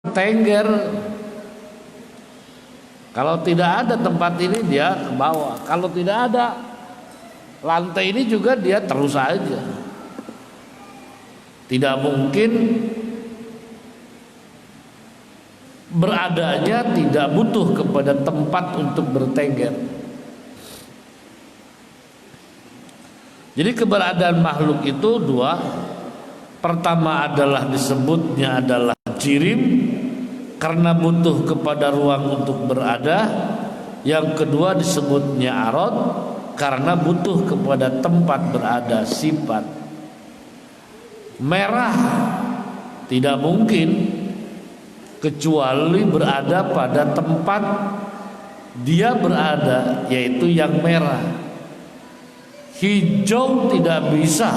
tengger. Kalau tidak ada tempat ini dia ke bawah. Kalau tidak ada lantai ini juga dia terus saja. Tidak mungkin beradanya tidak butuh kepada tempat untuk bertengger. Jadi keberadaan makhluk itu dua. Pertama adalah disebutnya adalah jirim karena butuh kepada ruang untuk berada. Yang kedua disebutnya arad karena butuh kepada tempat berada, sifat. Merah tidak mungkin kecuali berada pada tempat dia berada, yaitu yang merah. Hijau tidak bisa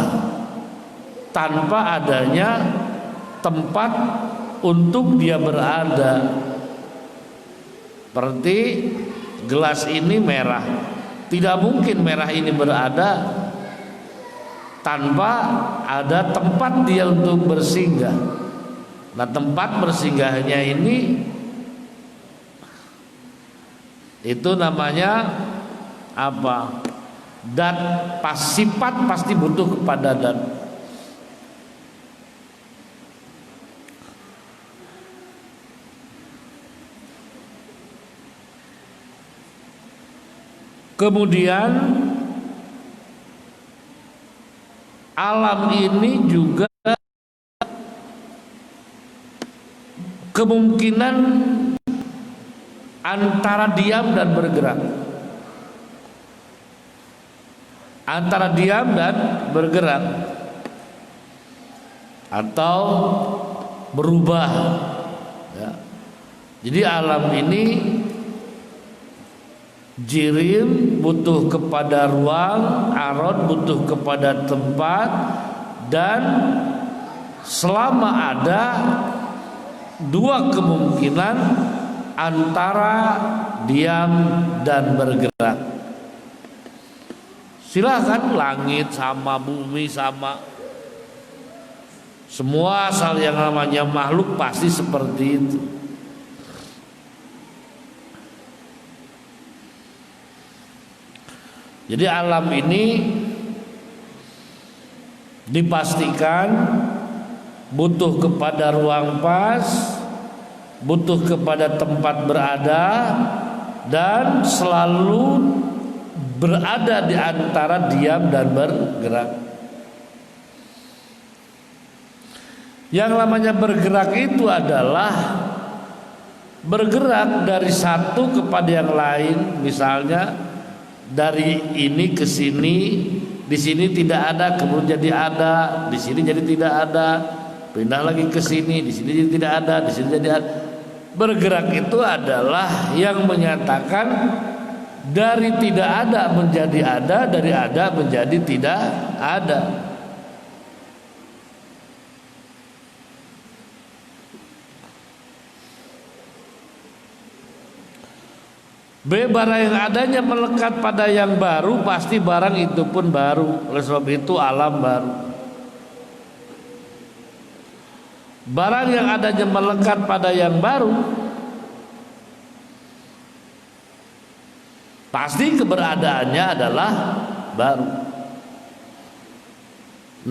tanpa adanya tempat untuk dia berada. Seperti gelas ini merah, tidak mungkin merah ini berada tanpa ada tempat dia untuk bersinggah. Nah, tempat bersinggahnya ini itu namanya apa? Dat. Sifat pasti butuh kepada dat. Kemudian alam ini juga kemungkinan antara diam dan bergerak. Antara diam dan bergerak atau berubah ya. Jadi alam ini jirim butuh kepada ruang, arad butuh kepada tempat, dan selama ada dua kemungkinan antara diam dan bergerak. Silakan langit sama bumi sama semua asal yang namanya makhluk pasti seperti itu. Jadi alam ini dipastikan butuh kepada ruang pas, butuh kepada tempat berada, dan selalu berada di antara diam dan bergerak. Yang namanya bergerak itu adalah bergerak dari satu kepada yang lain. Misalnya dari ini ke sini, di sini tidak ada, kemudian jadi ada, di sini jadi tidak ada, pindah lagi ke sini, di sini jadi tidak ada, di sini jadi ada. Bergerak itu adalah yang menyatakan dari tidak ada menjadi ada, dari ada menjadi tidak ada. Barang yang adanya melekat pada yang baru, pasti barang itu pun baru. Oleh sebab itu alam baru. Barang yang adanya melekat pada yang baru, pasti keberadaannya adalah baru.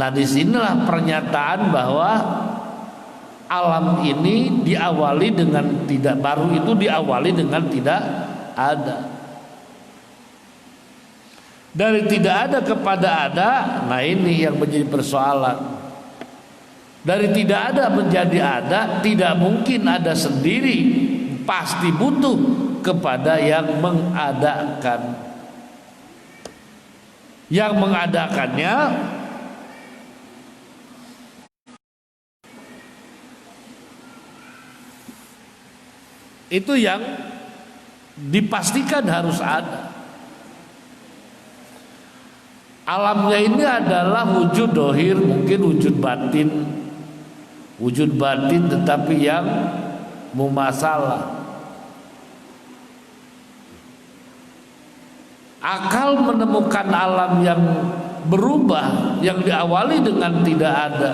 Nah, disinilah pernyataan bahwa alam ini diawali dengan tidak, baru itu diawali dengan tidak ada. Dari tidak ada kepada ada, nah ini yang menjadi persoalan. Dari tidak ada menjadi ada, tidak mungkin ada sendiri, pasti butuh kepada yang mengadakan. Yang mengadakannya itu yang dipastikan harus ada. Alamnya ini adalah wujud dohir, mungkin wujud batin. Wujud batin tetapi yang mumasalah. Akal menemukan alam yang berubah, yang diawali dengan tidak ada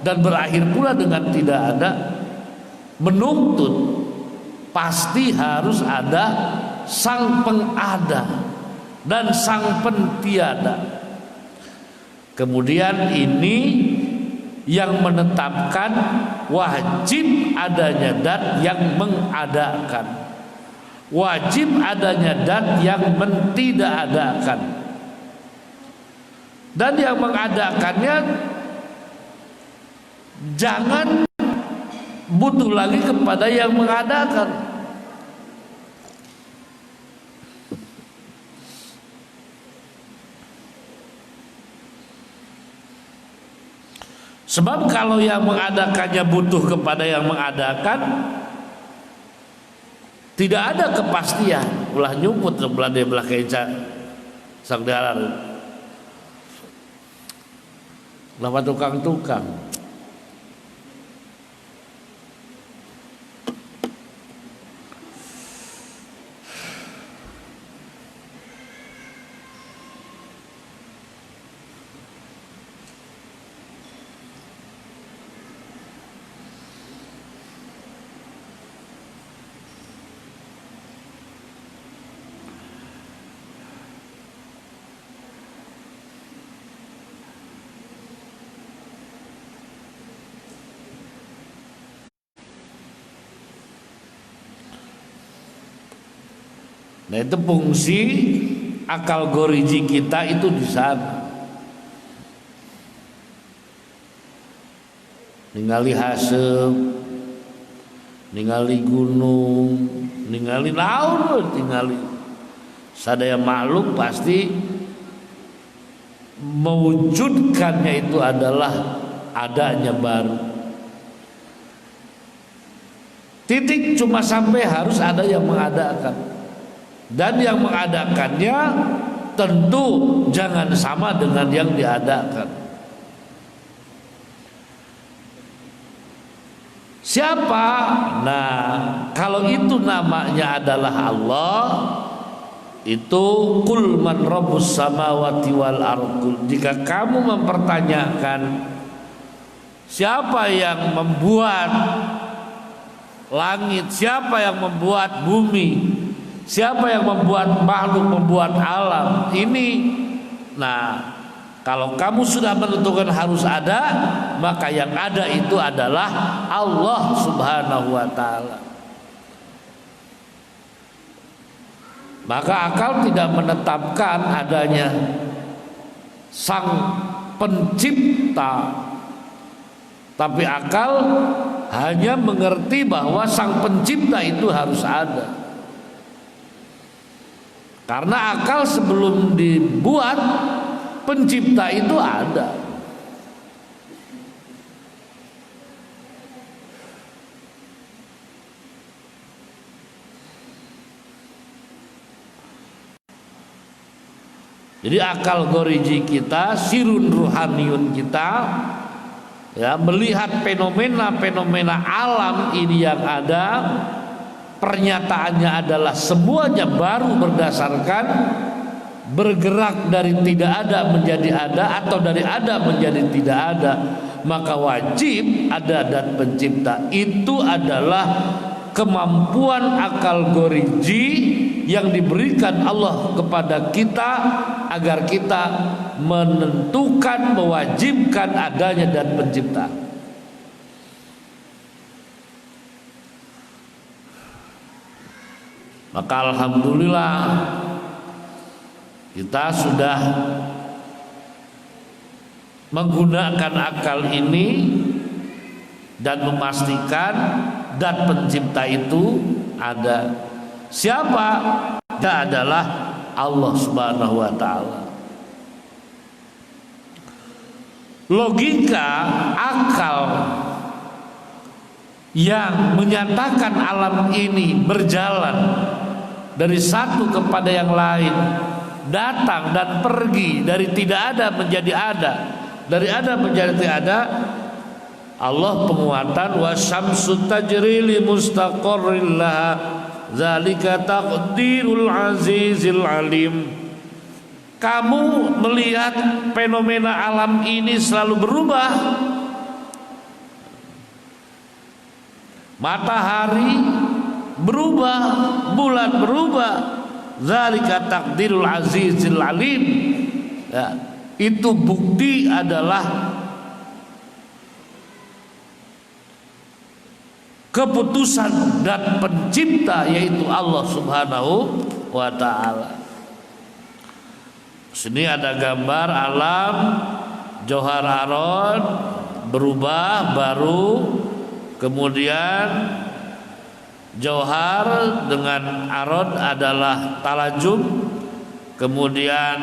dan berakhir pula dengan tidak ada, menuntut pasti harus ada sang pengada dan sang pentiada. Kemudian ini yang menetapkan wajib adanya dat yang mengadakan, wajib adanya dat yang mentidakadakan. Dan yang mengadakannya jangan butuh lagi kepada yang mengadakan. Sebab kalau yang mengadakannya butuh kepada yang mengadakan, tidak ada kepastian. Ulah nyumput sebelah dia belah keca sagdara. Lama tukang-tukang. Nah, itu fungsi akal goriji kita itu di sana. Ningali haseup, ningali gunung, ningali laut, ningali sadaya makhluk pasti mewujudkannya itu adalah adanya baru. Titik cuma sampai harus ada yang mengadakan. Dan yang mengadakannya tentu jangan sama dengan yang diadakan. Siapa? Nah, kalau itu namanya adalah Allah, itu qul man rabbus samawati wal ardh. Jika kamu mempertanyakan siapa yang membuat langit, siapa yang membuat bumi, siapa yang membuat makhluk, membuat alam ini, nah kalau kamu sudah menentukan harus ada, maka yang ada itu adalah Allah Subhanahu wa ta'ala. Maka akal tidak menetapkan adanya sang pencipta, tapi akal hanya mengerti bahwa sang pencipta itu harus ada. Karena akal sebelum dibuat, pencipta itu ada. Jadi akal goriji kita, sirun ruhaniyun kita, ya, melihat fenomena-fenomena alam ini yang ada, pernyataannya adalah semuanya baru berdasarkan bergerak dari tidak ada menjadi ada atau dari ada menjadi tidak ada. Maka wajib ada dan pencipta. Itu adalah kemampuan akal goriji yang diberikan Allah kepada kita agar kita menentukan, mewajibkan adanya dan pencipta. Maka alhamdulillah kita sudah menggunakan akal ini dan memastikan dan pencipta itu ada. Siapa? Dia adalah Allah Subhanahu wa ta'ala. Logika akal yang menyatakan alam ini berjalan dari satu kepada yang lain, datang dan pergi, dari tidak ada menjadi ada, dari ada menjadi tidak ada. Allah penguatan, wasyamsu tajri li mustaqarrin laha zalika taqdirul azizil alim. Kamu melihat fenomena alam ini selalu berubah, matahari berubah, bulan berubah. Zalika takdirul azizil alim. Ya, itu bukti adalah keputusan dan pencipta, yaitu Allah Subhanahu wa ta'ala. Sini ada gambar alam Johar Arod berubah baru, kemudian Johar dengan Arod adalah talajum, kemudian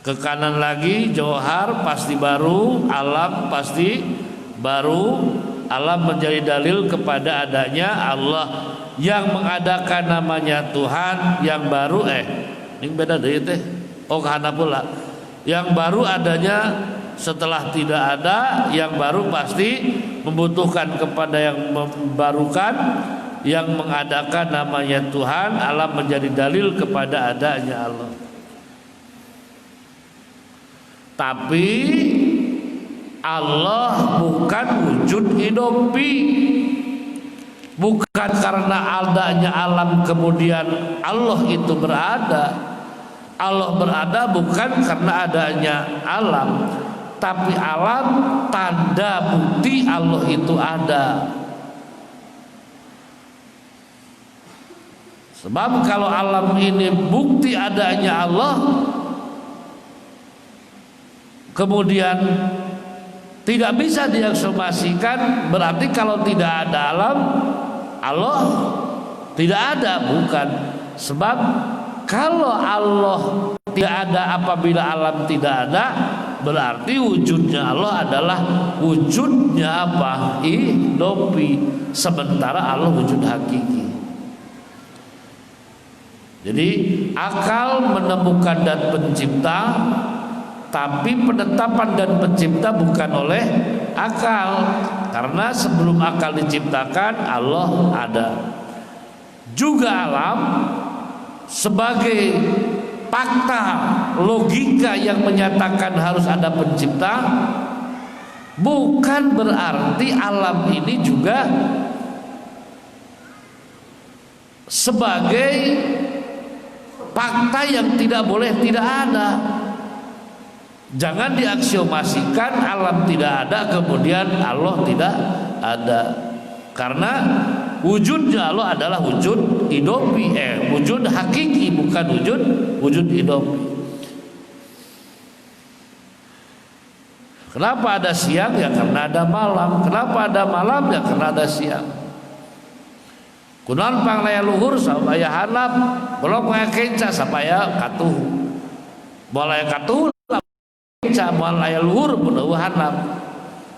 ke kanan lagi Johar pasti baru, alam pasti baru. Alam menjadi dalil kepada adanya Allah yang mengadakan, namanya Tuhan. Yang baru ini beda deh teh. Oh kahana pula. Yang baru adanya setelah tidak ada, yang baru pasti membutuhkan kepada yang membarukan, yang mengadakan, namanya Tuhan. Alam menjadi dalil kepada adanya Allah. Tapi Allah bukan wujud idopi, bukan karena adanya alam kemudian Allah itu berada. Allah berada bukan karena adanya alam, tapi alam tanda bukti Allah itu ada. Sebab kalau alam ini bukti adanya Allah, kemudian tidak bisa diaksomasikan, berarti kalau tidak ada alam, Allah tidak ada, bukan. Sebab kalau Allah tidak ada apabila alam tidak ada, berarti wujudnya Allah adalah wujudnya apa? Idopi. Sementara Allah wujud hakiki. Jadi akal menemukan dan pencipta, tapi penetapan dan pencipta bukan oleh akal. Karena sebelum akal diciptakan Allah ada. Juga alam sebagai fakta logika yang menyatakan harus ada pencipta, bukan berarti alam ini juga sebagai fakta yang tidak boleh tidak ada. Jangan diaksiomasikan alam tidak ada kemudian Allah tidak ada. Karena wujudnya Allah adalah wujud idopi, wujud hakiki, bukan wujud idopi. Kenapa ada siang? Ya karena ada malam. Kenapa ada malam? Ya karena ada siang. Kunaon panglaya luhur supaya hanap, belum kenca supaya katuh. Boleh katuh moal aya luhur mudah hanap.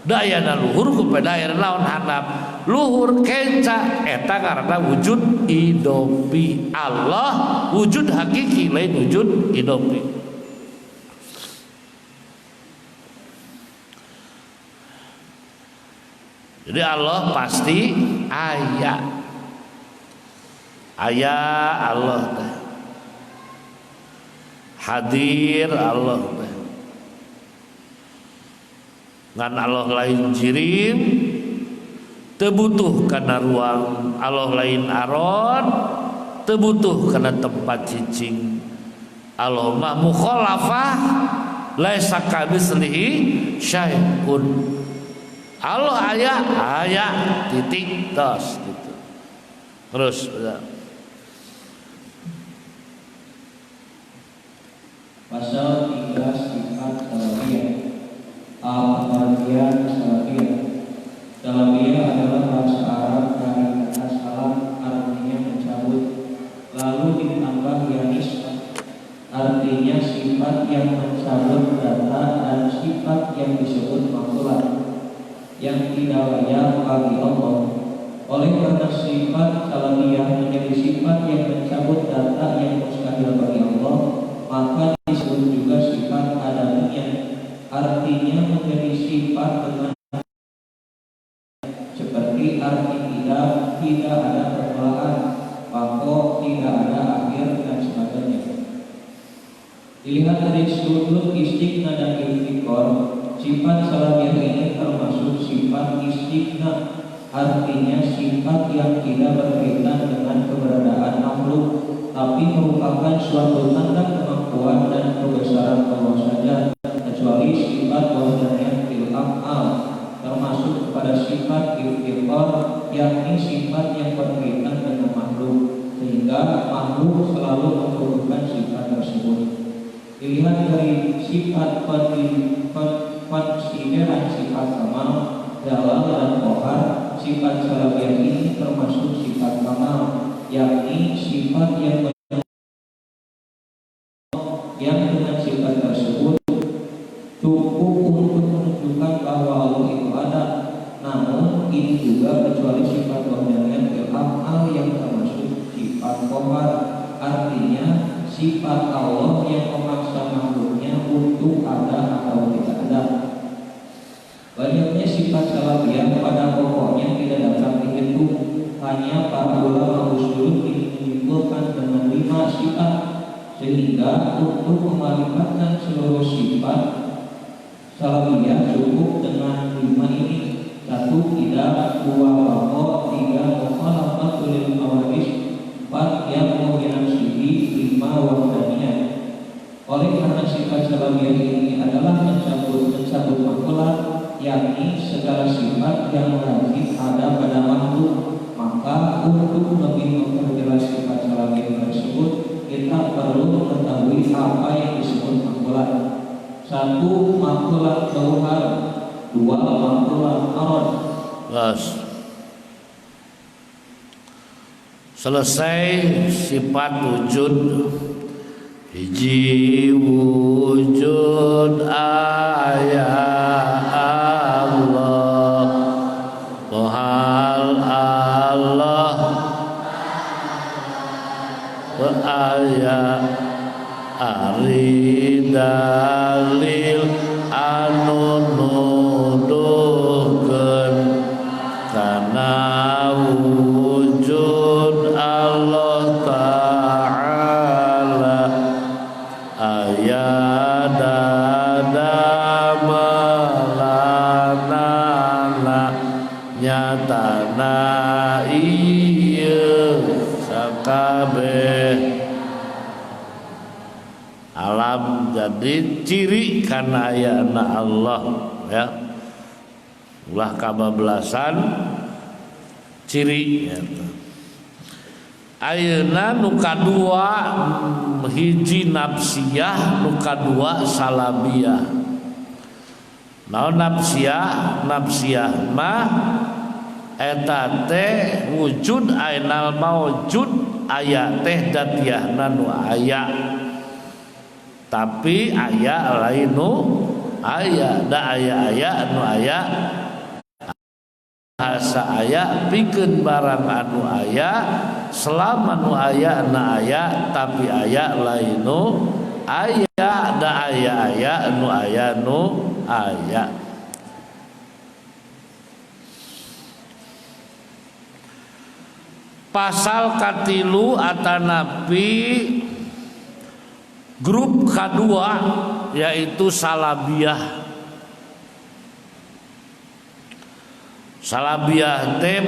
Dayana luhur kepada daya naon hanap. Luhur kenca eta karena wujud idopi. Allah wujud hakiki, lain wujud idopi. Jadi Allah pasti aya. Aya Allah teh. Hadir Allah teh. Ngan Allah lain jirim, tebutuh karena ruang. Allah lain aron, tebutuh karena tempat cicing. Allah mah mukhalafah, laisa kamitslihi syai'un. Allah aya titik tos gitu. Terus pasal 3 sifat salafiyah. Al-Salafiyah salafiyah. Salafiyah adalah bahasa Arab dari kata salam, artinya mencabut, lalu ditambah yanis, artinya sifat yang mencabut data dan sifat yang disebut makhluk yang tidak layak bagi Allah. Oleh karena sifat salafiyah menjadi sifat yang mencabut data yang mustahil bagi Allah, maka disebut juga sifat adamiyah, artinya menjadi sifat dengan seperti arti tidak ada permulaan, pokok, tidak ada akhir dan sebagainya. Dilihat dari sudut istighna dan iftikor, sifat salafiyah ini termasuk sifat istighna, artinya sifat yang tidak berkaitan dengan keberadaan makhluk, tapi merupakan suatu tanda kemampuan dan kebesaran Allah saja, kecuali sifat wahdaniyah fil af'al, termasuk kepada sifat iftiqar, yakni sifat yang berkaitan dengan makhluk, sehingga makhluk selalu membutuhkan sifat tersebut. Dilihat dari sifat konsideran sifat kamal, jalal dan kohar, sifat salabiyah ini termasuk sifat kamal, yakni sifat yang dengan sifat tersebut cukup untuk menunjukkan bahwa Allah itu ada. Namun ini juga kecuali sifat wahdaniyah fil af'al yang termasuk sifat kohar, artinya sifat Allah yang memaksa makhluknya untuk ada atau tidak ada. Banyaknya sifat salabiyah pada pokoknya tidak dapat dihitung. Hanya para ulama usul menyimpulkan dengan 5 sifat, sehingga untuk memarifatkan seluruh sifat salabiyah cukup dengan 5 ini: 1 tidak, 2 baqa, 3 mukhalafatul lil awaris, 4 yang mu'minan sihi, 5 wahdaniyah. Oleh karena sifat salabiyah ini adalah mencabut makhluk, yakni segala sifat yang lazim ada pada makhluk, maka untuk lebih memperjelas sifat salabiyah tersebut, kita perlu mengetahui apa yang disebut makhluk. 1 makhluk tauhar, 2 makhluk arad. Selesai sifat wujud. Hiji wujud ayat Allah, Tuhal Allah ayat ari dalil anu nuduhkeun kana wujud Allah Ta'ala ayat melanana nyatana ieu sakabeh alam jadi ciri kana ayana Allah ya. Ulah kabablasan ciri ya. Ayeuna nu kadua hiji nafsiyah, nu kadua salabiyah. Naon nafsiyah? Nafsiyah mah eta teh wujud ainal maujud aya teh datiahna nu aya. Tapi aya lain nu aya, da aya nu aya bahasa aya pikeun barang anu aya selama nu aya na aya, tapi aya lain nu aya, da aya nu aya nu aya. Pasal katilu atanapi grup kedua yaitu salabiyah. Salabiyah teh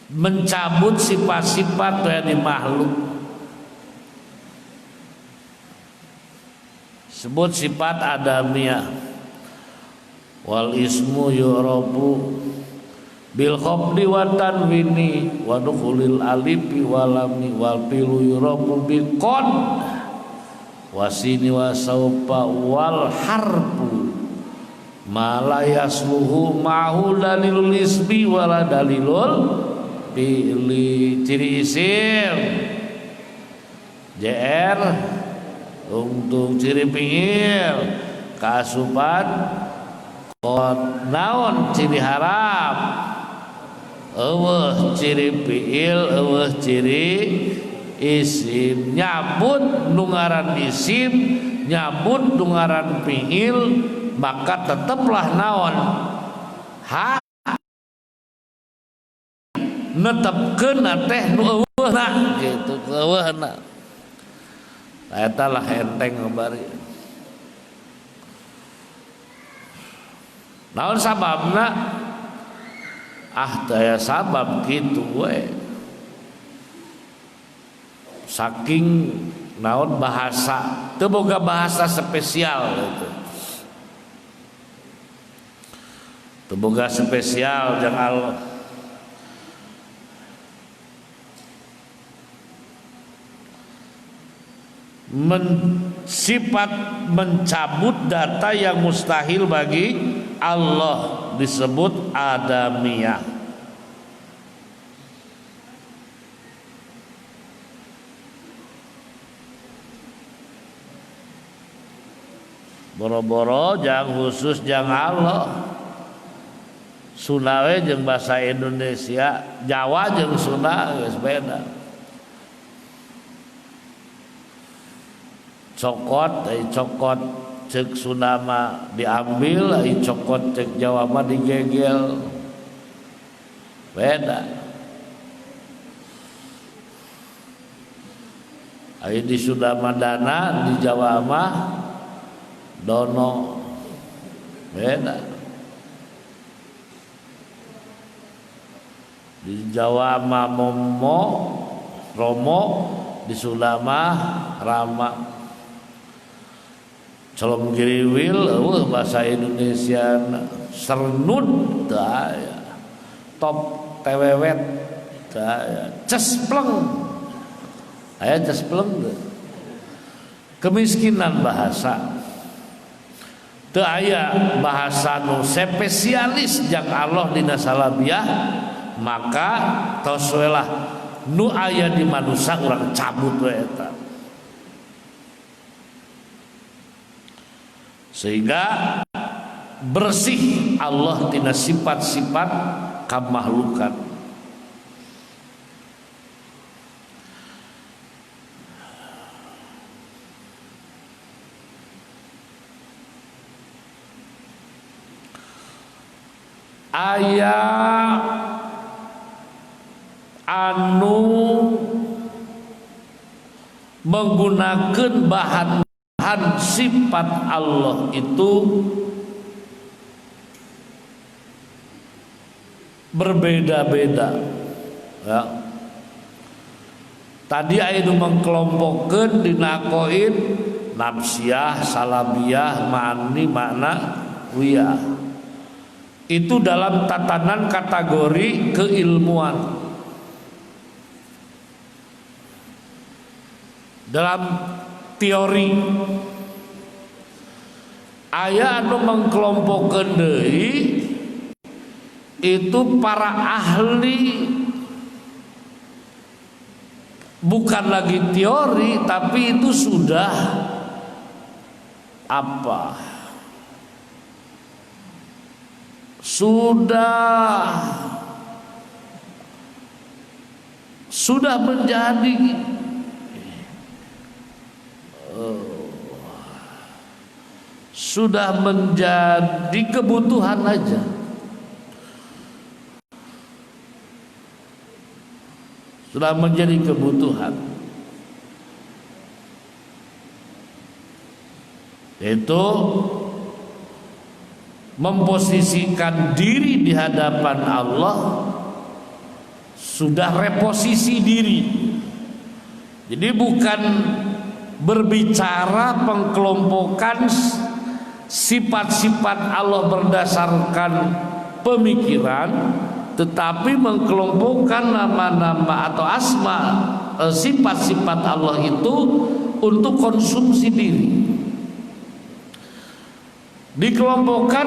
mencabut sifat-sifat dari makhluk. Sebut sifat adamiyah. Wal ismu yu'rabu bil khafdi wa tanwini wa dukhulil alifi walami wal filu yurabu bil qad wasini wa saufa wal harfu ma la yasluhu ma'hu dalilul ismi wala dalilul fi'li. Ciri isim JR untuk ciri fi'il kaasupan qad naon ciri harap eueuh ciri fi'il eueuh ciri isim. Nyabut nu ngaran isim, nyabut nu ngaran fi'il, maka tetaplah naon ha netepkeun teh nu eueuhna gitu, eueuhna eta lah enteng bari. Naon sababna? Daya sabab gitu we. Saking naon bahasa, teu boga bahasa spesial gitu. Teu boga spesial jeung Allah. Sifat mencabut data yang mustahil bagi Allah disebut adamiyah. Boro-boro jang khusus jang Allah. Sunda we jeung bahasa Indonesia, Jawa jeung Sunda geus beda. Cokot, cokot cek Sunda mah diambil, cokot cek Jawa mah digegel. Beda. Ai di Sunda mah dana, di Jawa mah dono. Beda. Di Jawa mah momo, romo, di Sunda mah rama. Colom giriwil, bahasa Indonesia sernud, top tewewet, cespleng, cespleng, kemiskinan bahasa, teu aya bahasa nu spesialis jang Allah dina salabiah, maka tos we lah nu aya di manusia urang cabut we eta. Sehingga bersih Allah tina sifat-sifat kamahlukan. Aya anu menggunakan bahan sifat Allah itu berbeda-beda ya. Tadi aya mengkelompokkeun dina aqaid nafsiyah, salabiyah, ma'ani, makna, wiyah. Itu dalam tatanan kategori keilmuan. Dalam teori aya anu mengkelompokkeun deui itu para ahli, bukan lagi teori tapi itu sudah apa? Sudah menjadi sudah menjadi kebutuhan aja. Sudah menjadi kebutuhan. Itu memposisikan diri di hadapan Allah, sudah reposisi diri. Jadi bukan berbicara pengkelompokan sifat-sifat Allah berdasarkan pemikiran, tetapi mengkelompokkan nama-nama atau asma sifat-sifat Allah itu untuk konsumsi diri. Dikelompokkan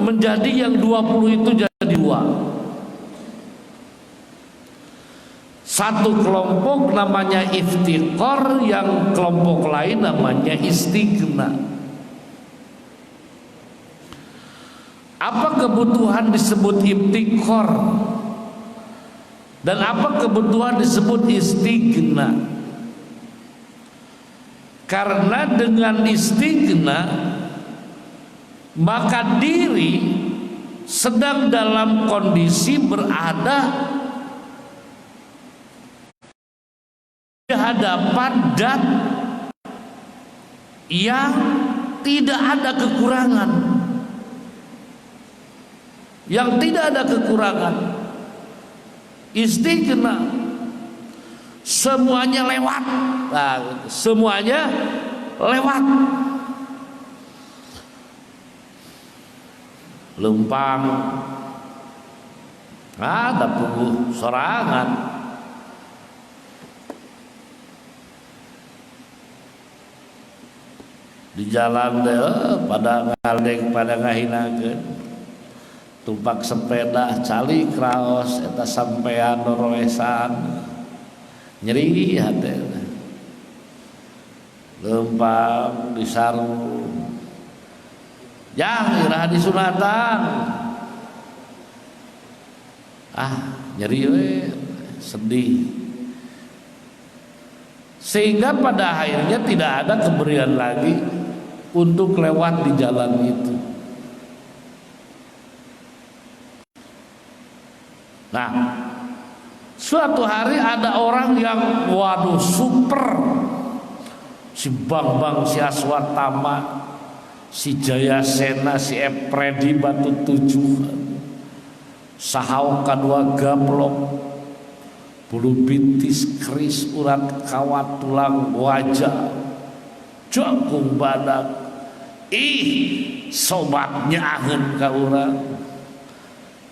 menjadi yang 20 itu jadi dua. Satu kelompok namanya iftiqar, yang kelompok lain namanya istighna. Apa kebutuhan disebut iftiqar dan apa kebutuhan disebut istighna? Karena dengan istighna maka diri sedang dalam kondisi berada di hadapan zat yang tidak ada kekurangan. yang tidak ada kekurangan. Istighna, semuanya lewat. Nah, semuanya lewat. Lempang ada pungguh sorangan. Di jalan deh pada ngaldeng pada ngahinakeun tumpak sepeda cali kraos eta sampean noroesan nyeri hate lempang disarung yang iraha disunatan nyeri we sedih sehingga pada akhirnya tidak ada keberian lagi untuk lewat di jalan itu. Nah, suatu hari ada orang yang waduh super, si Bambang, si Aswatama, si Jayasena, si Epredi Batu Tujuh, Sahau Kadua Gaplok, bulu bintis keris urat kawat tulang wajah jangkung badak sobatnya angen ka urang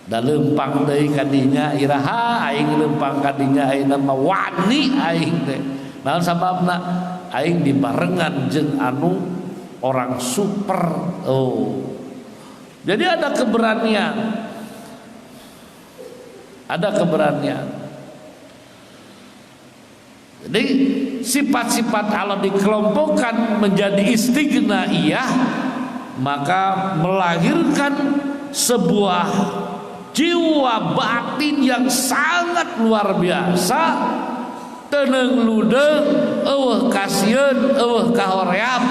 da lempang deui kadinya iraha aing lempang kadinya ayeuna mah wani aing teh naon sababna aing dibarengan jeung anu orang super. Jadi ada keberanian, ada keberanian. Jadi sifat-sifat Allah dikelompokkan menjadi istignaiyah, maka melahirkan sebuah jiwa batin yang sangat luar biasa. Teneng ludeung eueuh kasieun eueuh kahoream,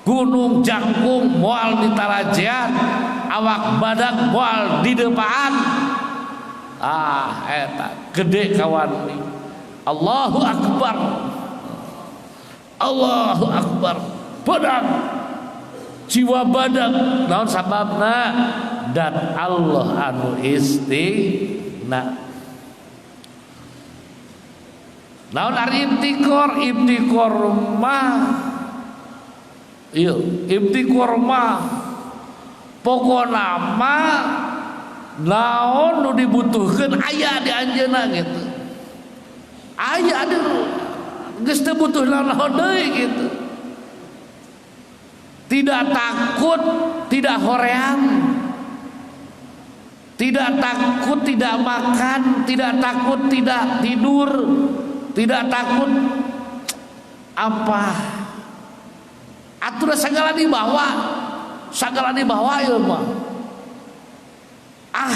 gunung jangkung moal ditarajean, awak badak moal didepaan. Eta gede kawan ni. Allahu Akbar, Allahu Akbar. Badak, jiwa badak. Naon sababna? Dan Allah anu istighna. Naon ari ibtikor? Ibtikor mah ieu, ibtikor mah pokona mah naon nu dibutuhkeun aya di anjeunna gitu. Aya ada geus teu butuh naon deui gitu. Tidak takut, tidak hoream. Tidak takut tidak makan, tidak takut tidak tidur, tidak takut apa? Atur segala dibawa, segala dibawa ieu mah.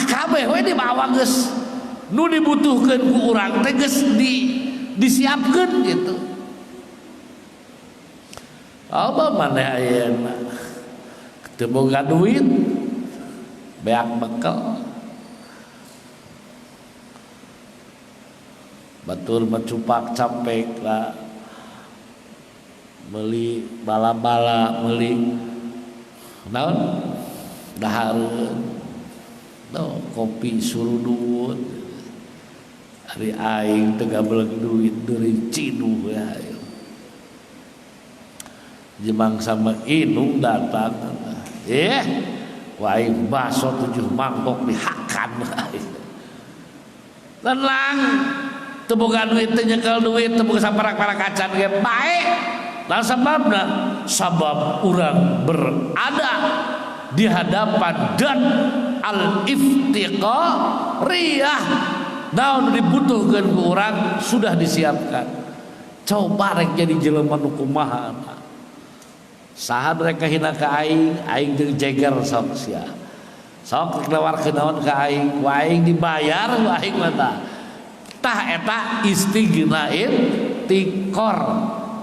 Kabeh we dibawa geus. Nu dibutuhkeun ku urang teh geus disiapkeun gitu. Apa maneh ayeuna teu boga duit beak bekal batur mencupak campek lah meuli bala-bala meuli naon dahareun kopi surudut ari aing teu gabeleg duit deui ciduh ya jemang sama inung datang wah baso 7 mangkok dihakan tenang teu boga duit teu nyekel duit teu boga saparak-parak acan ge bae lan sababna sabab urang berada di hadapan dan al-iftiqariyah naon dibutuhkeun ku urang sudah disiapkan. Coba rek jadi jelema nu kumaha saha rek kahina ka aing jeung jeger sok sia sok nawarkeun naon ka aing ku aing dibayar ku aing mah tah eta istighna'in tikor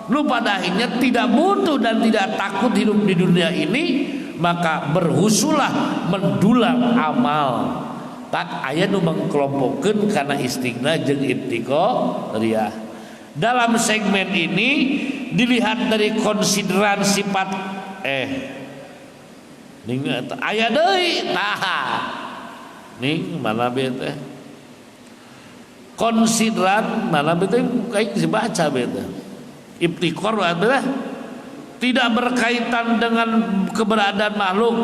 lu pada akhirnya tidak butuh dan tidak takut hidup di dunia ini, maka berhusulah mendulang amal. Tak aya nu mengkelompokkeun kana istighna jeung ibtiqariyah. Dalam segmen ini dilihat dari konsideran sifat ning aya deui tah ning mana be teh konsideran mana be teh kayak dibaca be teh ibtikor adalah tidak berkaitan dengan keberadaan makhluk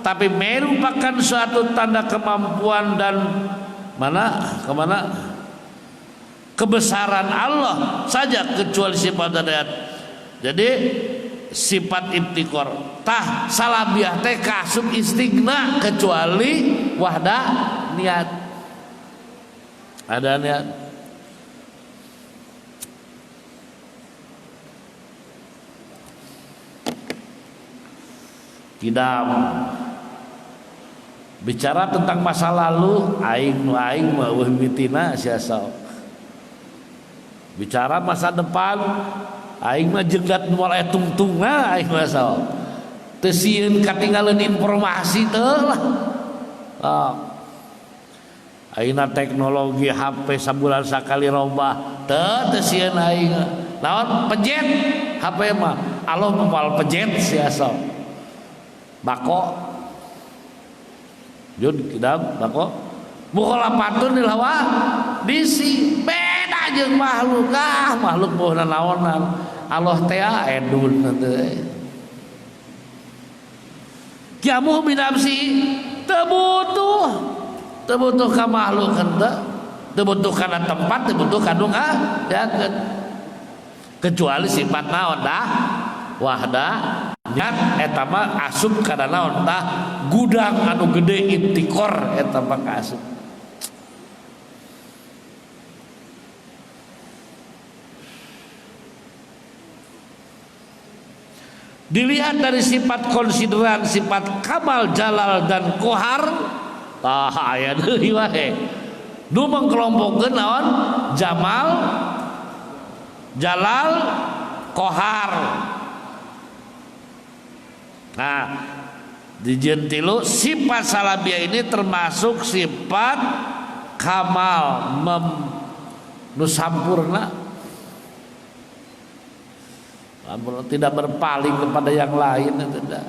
tapi merupakan suatu tanda kemampuan dan kemana kebesaran Allah saja kecuali sifat dayat. Jadi sifat ibtikor tah salabiah teh kasub istighna kecuali wahda niat ada niat kidam bicara tentang masa lalu aing mah weuh mitina siasa bicara masa depan aing mah jenggat moal tungtungna aing mah saha teu sieun katinggalan informasi teu lah ayeuna teknologi HP sabulan sakali robah teu sieun aing naon pejet HP mah Allah moal pejet siasa bako jud kidam bako buka lapatun dilawa bisi beda jeung makhluk makhluk bohna naonan Allah teh edun teh kiamuh binafsi teu butuh ka makhluk henteu teu butuh kana tempat teu butuh ka nu ngajakeun kecuali sifat naon dah wahda niat eta mah asup kana naon tah gudang anu gede ibtikor eta mah asup dilihat dari sifat konsideran sifat kamal jalal dan kohar tah aya deui wae nu mengkelompokkeun naon jamal jalal kohar. Nah dijieun tilu sifat salabiah ini termasuk sifat kamal nu sampurna tidak berpaling kepada yang lain tidak.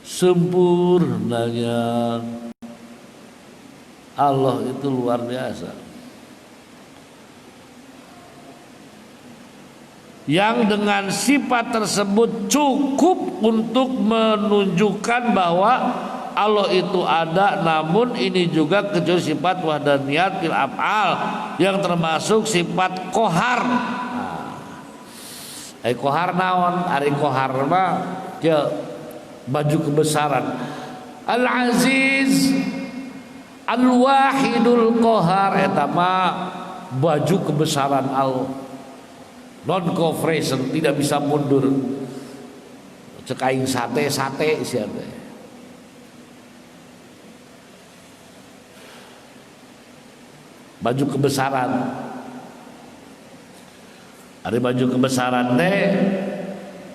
Sempurnanya Allah itu luar biasa. Yang dengan sifat tersebut cukup untuk menunjukkan bahwa Allah itu ada, namun ini juga kecuali sifat wahdaniyat fil af'al yang termasuk sifat kohar. Kohar naon? Ari kohar mah teu baju kebesaran. Al-Aziz Al-Wahidul Qahar eta mah baju kebesaran Allah. Non cooperation, tidak bisa mundur. Cek aing sate sia teh. Baju kebesaran. Ada baju kebesaran teh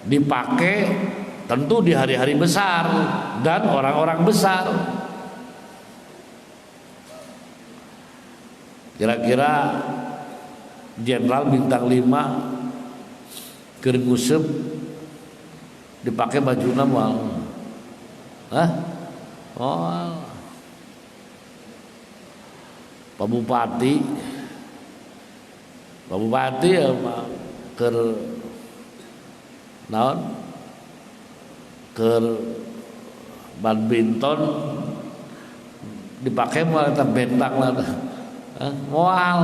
dipakai tentu di hari-hari besar dan orang-orang besar. Kira-kira Jenderal bintang 5 keur nguseup dipakai bajuna moal. Hah? Oh. Pak Bupati ya keur naon keur badminton dipakai moal eta bentang lah moal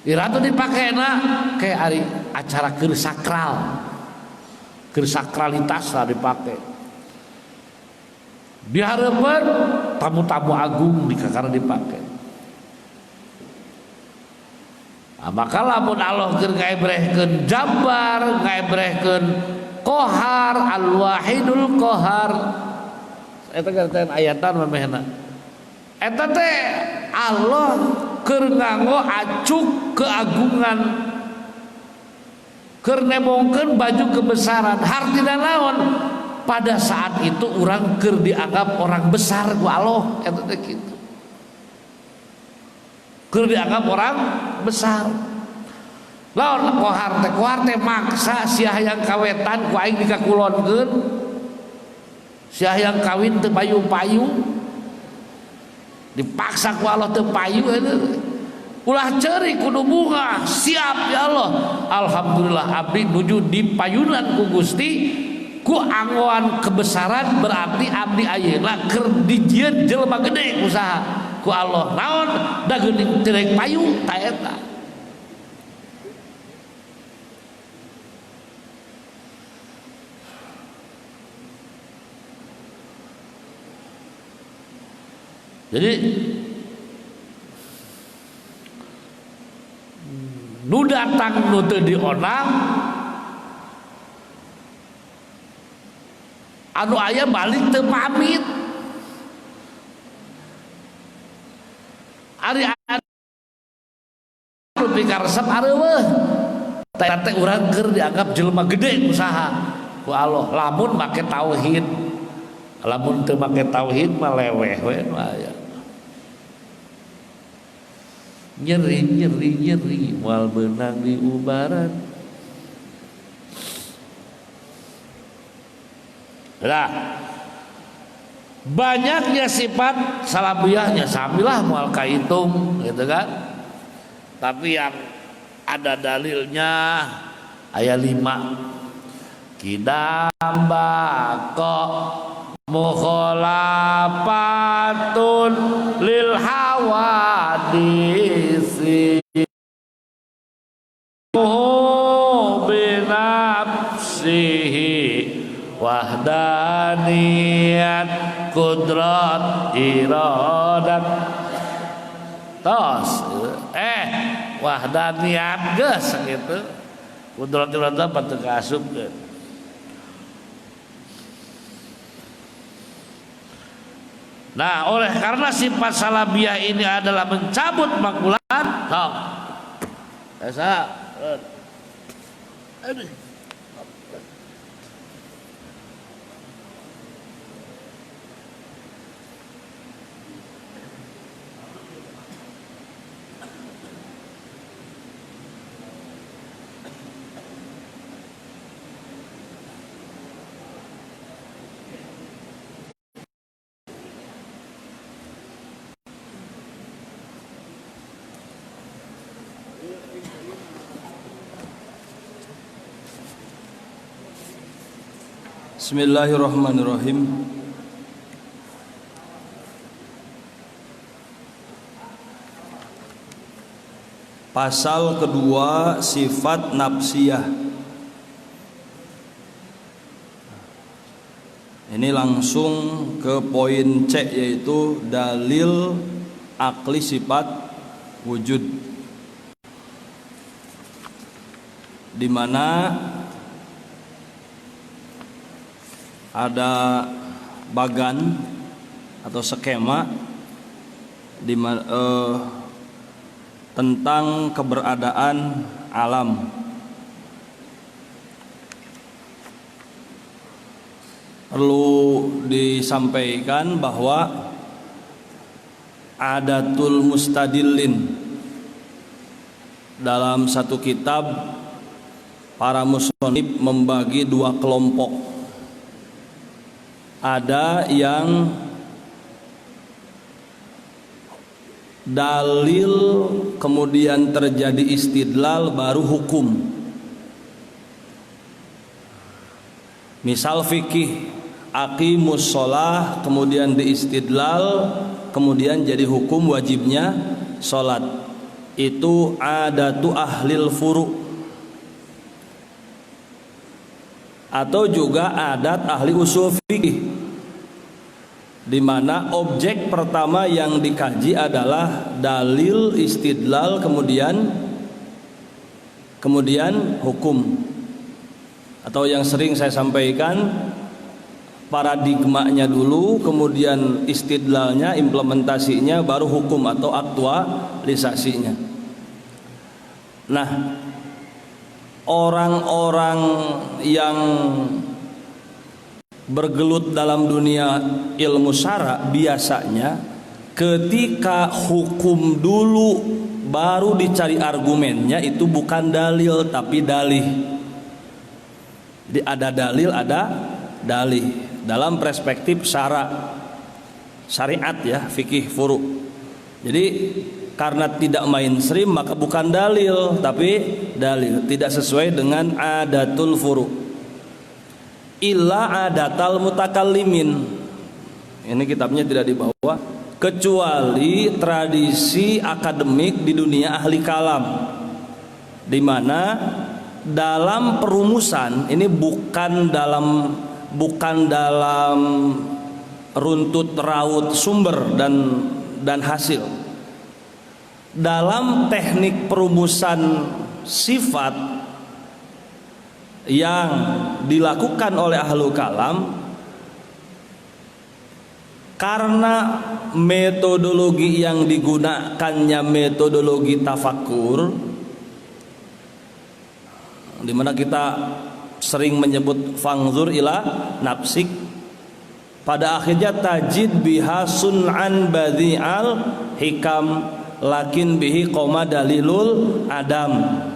iratu dipakena kayak ari acara keur sakralitas lah dipakai dihareupeun tamu-tamu agung karena dipakai. Nah, maka lamun Allah keur ngaebrehkeun Jabbar, ngaebrehkeun Qahar, Al-Wahidul Qahar. Eta garten ayatan mamehna. Eta teh Allah keur nganggo acuk keagungan, keur nemongkeun baju kebesaran, hartina naon? Pada saat itu orang keur dianggap orang besar ku Allah eta teh kitu. keur dianggap orang besar. Lawan kohar teh maksa si hayang kawetan ku aing dikakulonkeun, si hayang kawin teu payu-payu dipaksa ku Allah teu payu ulah ceuri kudu bunga siap ya Allah. Alhamdulillah abdi nuju dipayunan ku Gusti ku anggoan kebesaran, berarti abdi ayeuna keur dijieun jelema gede usaha ku Allah. Naon da geuning teu rek payu ta eta. Jadi nu datang nu teu dionang anu aya balik teu pamit. Ari anu pikaresep areueuh teh urang keur dianggap jelema gede usaha ku Allah lamun make tauhid. Lamun teu make tauhid mah leweh we aya. Nyeri moal beunang di ubaran. Nah, banyaknya sifat salabiyahnya samilah moal kahitung gitu kan. Tapi yang ada dalilnya aya 5. Kidamba mukhalafatun lil hawadisi binafsihi wahdaniyat kudrat iradat tos wahdaniyat geus gitu kudrat iradat pateu kaasupkeun. Nah, oleh karena sifat salabiyah ini adalah mencabut makulan, sok. Aduh. Bismillahirrahmanirrahim. Pasal kedua, sifat nafsiyah. Ini langsung ke poin C, yaitu dalil akli sifat wujud, di mana ada bagan atau skema tentang keberadaan alam. Perlu disampaikan bahwa adatul mustadillin dalam satu kitab para musonib membagi 2 kelompok. Ada yang dalil kemudian terjadi istidlal baru hukum. Misal fikih, aqimus sholah kemudian diistidlal kemudian jadi hukum wajibnya sholat. Itu adatu ahlil furu'. Atau juga adat ahli usul fikih, di mana objek pertama yang dikaji adalah dalil istidlal kemudian hukum. Atau yang sering saya sampaikan, paradigmanya dulu, kemudian istidlalnya, implementasinya, baru hukum atau aktualisasinya. Nah, orang-orang yang bergelut dalam dunia ilmu syara biasanya ketika hukum dulu baru dicari argumennya, itu bukan dalil tapi dalih. Jadi ada dalil, ada dalih dalam perspektif syariat ya, fikih furu'. Jadi karena tidak mainstream maka bukan dalil tapi dalil, tidak sesuai dengan adatul furu'. Illa adatal mutakallimin. Ini kitabnya tidak dibawa, kecuali tradisi akademik di dunia ahli kalam, di mana dalam perumusan ini bukan dalam runtut raut sumber dan hasil. Dalam teknik perumusan sifat yang dilakukan oleh ahlu kalam, karena metodologi yang digunakannya metodologi tafakur, di mana kita sering menyebut fangzur ila nafsik, pada akhirnya tajid biha sun'an badi'al hikam lakin bihi qoma dalilul adam.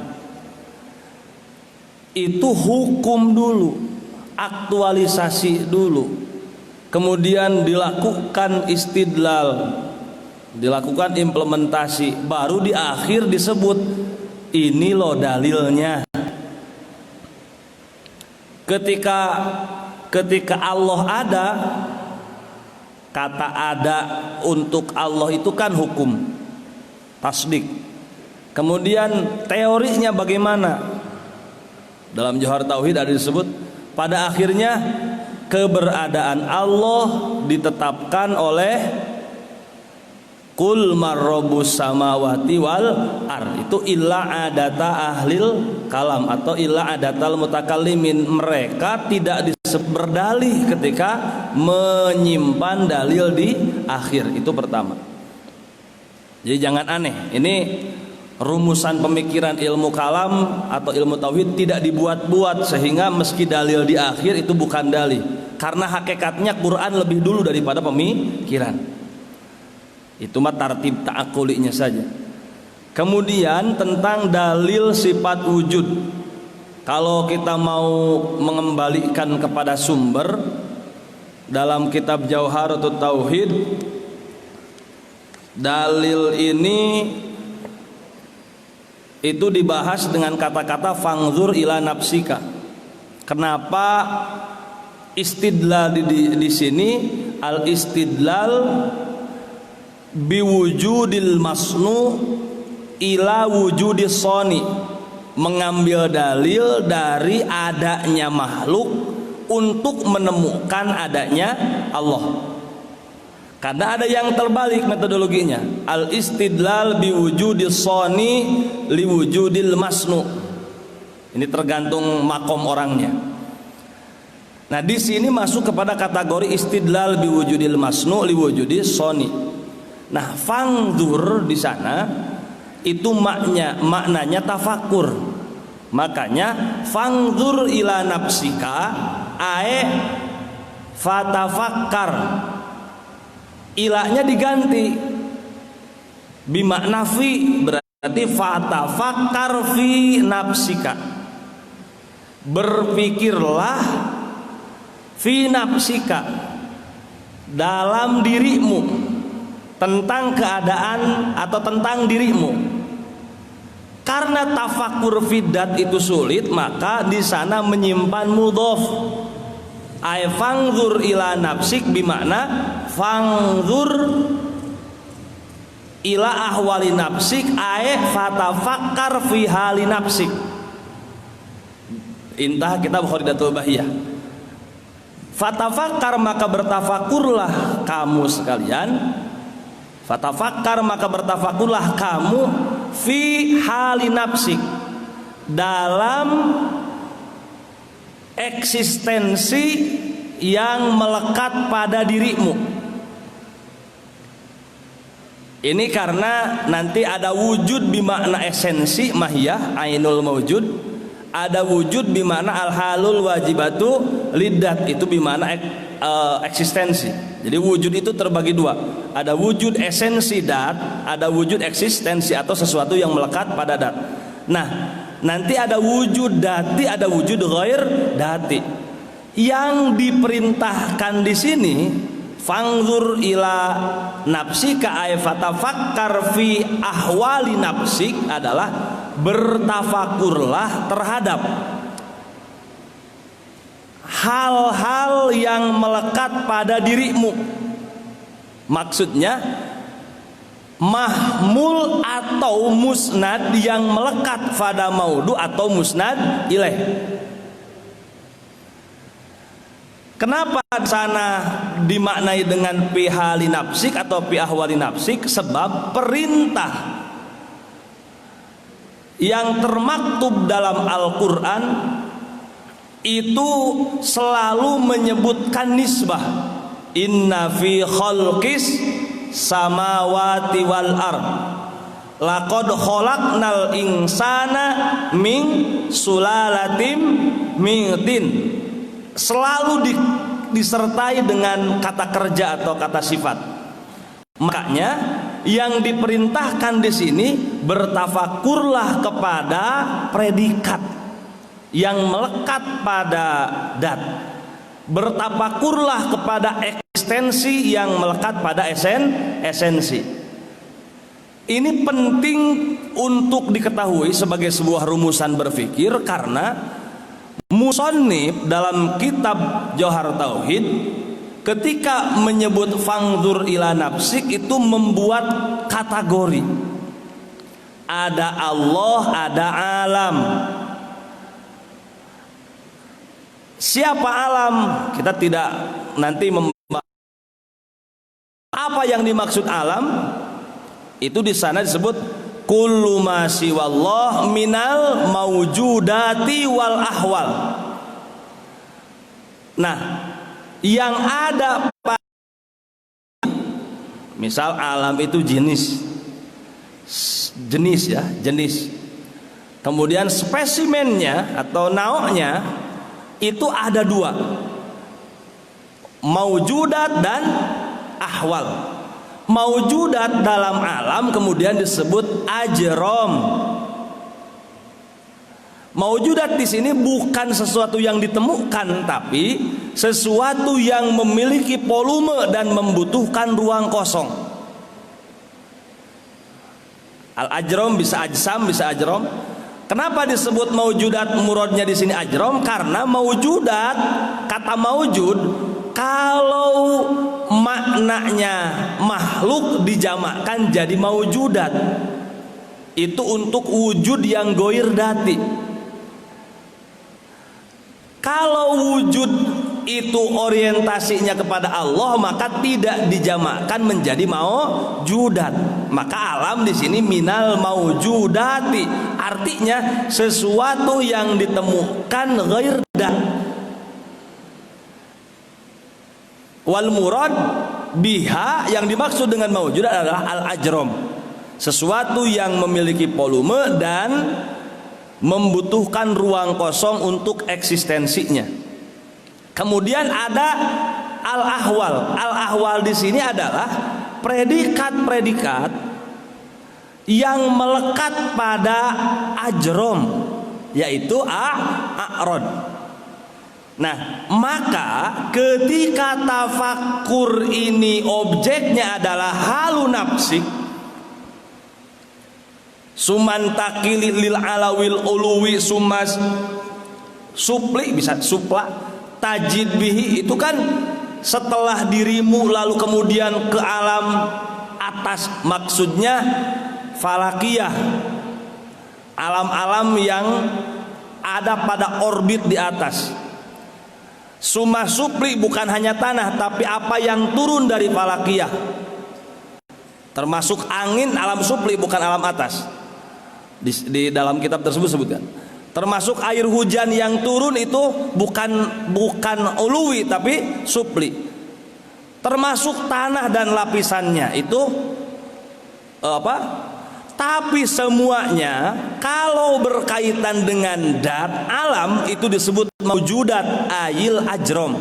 Itu hukum dulu, aktualisasi dulu, kemudian dilakukan istidlal, dilakukan implementasi, baru di akhir disebut ini loh dalilnya. Ketika Allah ada, kata ada untuk Allah itu kan hukum tasdik. Kemudian teorinya bagaimana? Dalam Johar Tauhid ada disebut pada akhirnya keberadaan Allah ditetapkan oleh kul marrobus samawati wal ar, itu illa adata ahlil kalam atau illa adatal mutakallimin. Mereka tidak berdalih ketika menyimpan dalil di akhir. Itu pertama. Jadi jangan aneh, ini rumusan pemikiran ilmu kalam atau ilmu tauhid tidak dibuat-buat sehingga meski dalil di akhir itu bukan dalil, karena hakikatnya Quran lebih dulu daripada pemikiran. Itu mah tartib ta'akulinya saja. Kemudian tentang dalil sifat wujud, kalau kita mau mengembalikan kepada sumber, dalam kitab Jauharatut Tauhid, dalil ini itu dibahas dengan kata-kata fangzur ila nafsika. Kenapa istidlal di sini? Al istidlal biwujudil masnu ila wujudis soni, mengambil dalil dari adanya makhluk untuk menemukan adanya Allah. Karena ada yang terbalik metodologinya, al istidlal biwujudis soni liwujudil masnu. Ini tergantung makom orangnya. Nah, di sini masuk kepada kategori istidlal biwujudil masnu liwujudis soni. Nah, fangdur di sana itu maknanya tafakur. Makanya fangdur ila nafsika ae fatafakkar. Ilahnya diganti bimakna fi, berarti fatafakkar fi nafsika, berpikirlah fi nafsika, dalam dirimu, tentang keadaan atau tentang dirimu. Karena tafakur fidat itu sulit, maka di sana menyimpan mudhof. Ay fangzur ila nafsik bimakna fangzur ila ahwali nafsik ay fatafakkar fi hali nafsik. Intah kitab Kharidatul Bahiyah. Fatafakkar, maka bertafakurlah kamu sekalian. Fatafakkar, maka bertafakurlah kamu fi hali nafsik, dalam eksistensi yang melekat pada dirimu. Ini karena nanti ada wujud bimakna esensi mahiyah ainul mawjud, ada wujud bimakna al halul wajibatu lidat, itu bimakna eksistensi. Jadi wujud itu terbagi dua. Ada wujud esensi dat, ada wujud eksistensi atau sesuatu yang melekat pada dat. Nah, nanti ada wujud dati, ada wujud ghair dati. Yang diperintahkan di sini, fangzur ila nafsika ay fatafakkar fi ahwali nafsik, adalah bertafakurlah terhadap hal-hal yang melekat pada dirimu. Maksudnya mahmul atau musnad yang melekat pada maudu atau musnad ilaih. Kenapa di sana dimaknai dengan fi hali nafsik atau fi ahwali nafsik? Sebab perintah yang termaktub dalam Al-Quran itu selalu menyebutkan nisbah. Inna fi khalqis samawati wal ard laqad khalaqnal insana min sulalatim min tin. Selalu disertai dengan kata kerja atau kata sifat. Makanya yang diperintahkan di sini, bertafakurlah kepada predikat yang melekat pada dat. Bertafakurlah kepada eksistensi yang melekat pada esensi. Ini penting untuk diketahui sebagai sebuah rumusan berpikir, karena musannif dalam kitab Jauhar Tauhid ketika menyebut fangzur ila nafsik itu membuat kategori. Ada Allah, ada alam. Siapa alam? Kita tidak nanti membahas apa yang dimaksud alam. Itu di sana disebut kullu ma siwallah minal maujudati wal ahwal. Nah, yang ada misal alam itu jenis ya, jenis. Kemudian spesimennya atau nau'nya itu ada dua, maujudat dan ahwal. Maujudat dalam alam kemudian disebut ajrom. Maujudat di sini bukan sesuatu yang ditemukan, tapi sesuatu yang memiliki volume dan membutuhkan ruang kosong. Al-ajrom bisa ajsam, bisa ajrom. Kenapa disebut maujudat? Muradnya di sini ajrom karena maujudat, kata maujud kalau maknanya makhluk dijamakkan jadi maujudat, itu untuk wujud yang goir dati. Kalau wujud itu orientasinya kepada Allah, maka tidak dijamakkan menjadi maujudat. Maka alam di sini minal maujudati, artinya sesuatu yang ditemukan ghair dati. Wal murad biha, yang dimaksud dengan maujudat adalah al-ajrom, sesuatu yang memiliki volume dan membutuhkan ruang kosong untuk eksistensinya. Kemudian ada al-ahwal. Al-ahwal di sini adalah predikat-predikat yang melekat pada ajrom, yaitu a'rod. Nah, maka ketika tafakur ini objeknya adalah halu nafsik, suman takili lil alawil uluwi sumas supli, bisa supla tajid bihi, itu kan setelah dirimu lalu kemudian ke alam atas, maksudnya falakiyah, alam-alam yang ada pada orbit di atas. Summa supli bukan hanya tanah, tapi apa yang turun dari falakiyah, termasuk angin. Alam supli bukan alam atas. Di dalam kitab tersebut sebutkan, termasuk air hujan yang turun itu bukan uluwi tapi supli. Termasuk tanah dan lapisannya itu tapi semuanya kalau berkaitan dengan dat alam itu disebut maujudat ayil ajrom.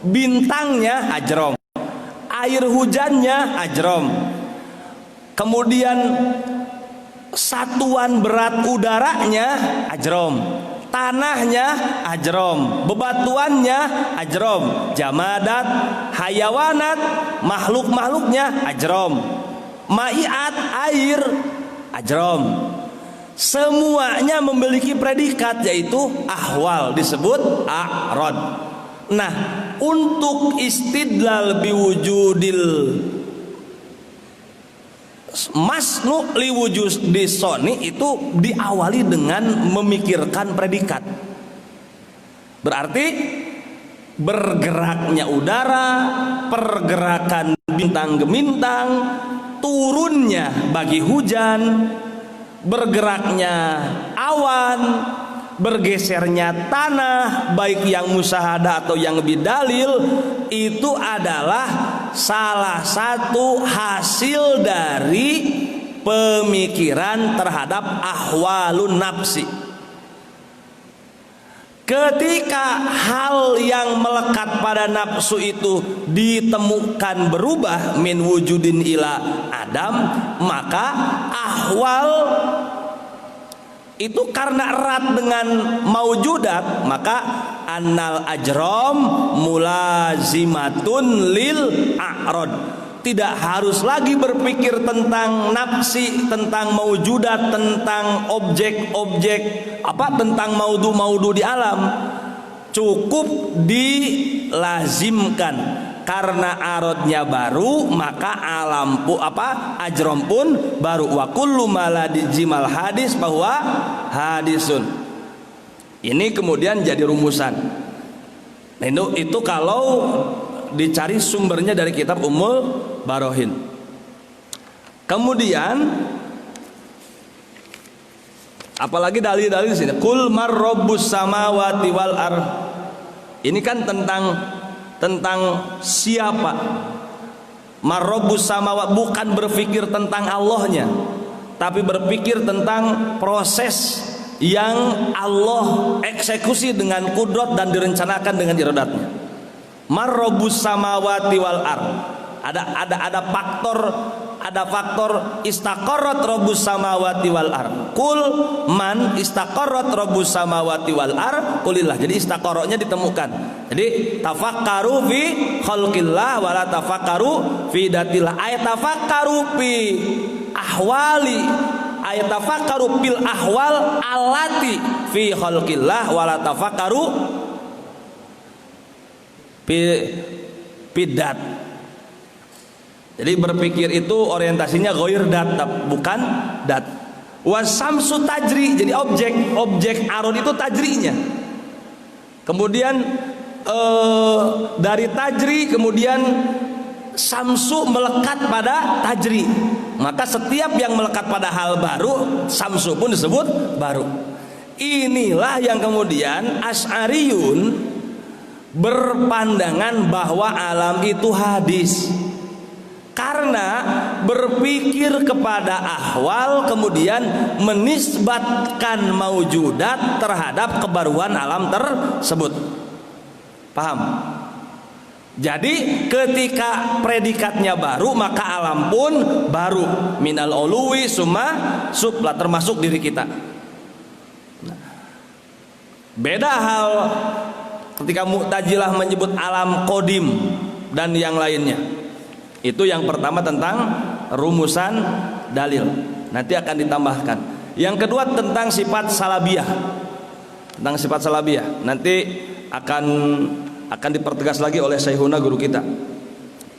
Bintangnya ajrom, air hujannya ajrom, kemudian satuan berat udaranya ajrom, tanahnya ajrom, bebatuannya ajrom, jamadat, hayawanat, makhluk-makhluknya ajrom, maiat air ajrom. Semuanya memiliki predikat yaitu ahwal, disebut a'rad. Nah, untuk istidlal biwujudil masnu liwujudi soni itu diawali dengan memikirkan predikat. Berarti bergeraknya udara, pergerakan bintang gemintang, turunnya bagi hujan, bergeraknya awan, bergesernya tanah, baik yang musyahadah atau yang bidalil, itu adalah salah satu hasil dari pemikiran terhadap ahwalun nafsi. Ketika hal yang melekat pada nafsu itu ditemukan berubah min wujudin ila adam, maka ahwal itu karena erat dengan maujudat, maka annal ajram mulazimatun lil a'rad. Tidak harus lagi berpikir tentang nafsi, tentang maujudat, tentang objek-objek tentang maudu-maudu di alam. Cukup dilazimkan, karena arodnya baru maka alam ajrom pun baru. Wa kullu maladijimal hadis bahwa hadisun. Ini kemudian jadi rumusan. Nah, itu kalau dicari sumbernya dari kitab Ummul Barohin. Kemudian apalagi dalil-dalil di sini. Kul mar rabbus samawati wal ar. Ini kan tentang siapa. Mar rabbus samawati, bukan berpikir tentang Allahnya, tapi berpikir tentang proses yang Allah eksekusi dengan kudrat dan direncanakan dengan iradatnya. Mar rabbus samawati wal ar. Ada faktor istaqarrat rabbus samawati wal ar. Kul man istaqarrat rabbus samawati wal ar kulillah. Jadi istaqarratnya ditemukan. Jadi tafakkaru fi khalqillah wala tafakkaru fi datillah. Ayat tafakkaru fi ahwali, ayat tafakkaru fil ahwal allati fi khalqillah wala tafakkaru fi dat. Jadi berpikir itu orientasinya ghair dat, bukan dat. Wasamsu tajri, jadi objek arod itu tajrinya. Kemudian dari tajri kemudian samsu melekat pada tajri. Maka setiap yang melekat pada hal baru, samsu pun disebut baru. Inilah yang kemudian Asy'ariyun berpandangan bahwa alam itu hadis. Karena berpikir kepada ahwal kemudian menisbatkan maujudat terhadap kebaruan alam tersebut. Paham? Jadi ketika predikatnya baru maka alam pun baru. Minal uluwi summa supla, termasuk diri kita. Beda hal ketika Mu'tazilah menyebut alam qadim dan yang lainnya. Itu yang pertama tentang rumusan dalil. Nanti akan ditambahkan. Yang kedua tentang sifat salabiyah. Tentang sifat salabiyah nanti akan dipertegas lagi oleh Syekhuna guru kita.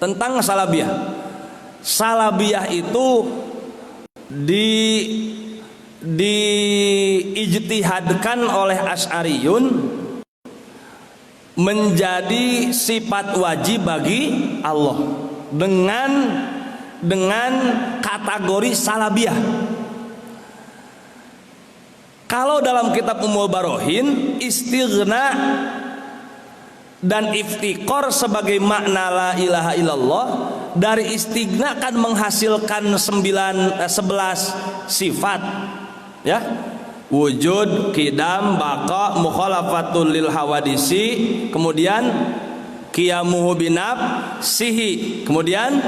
Tentang salabiyah. Salabiyah itu diijtihadkan oleh Asy'ariyun menjadi sifat wajib bagi Allah dengan kategori salabiyah. Kalau dalam kitab Ummul Barohin, istighna dan iftikor sebagai makna la ilaha illallah, dari istighna kan menghasilkan 11 sifat, ya, wujud, qidam, baqa, mukhalafatul lil hawadisi, kemudian qiyamuhu binafsihi. Kemudian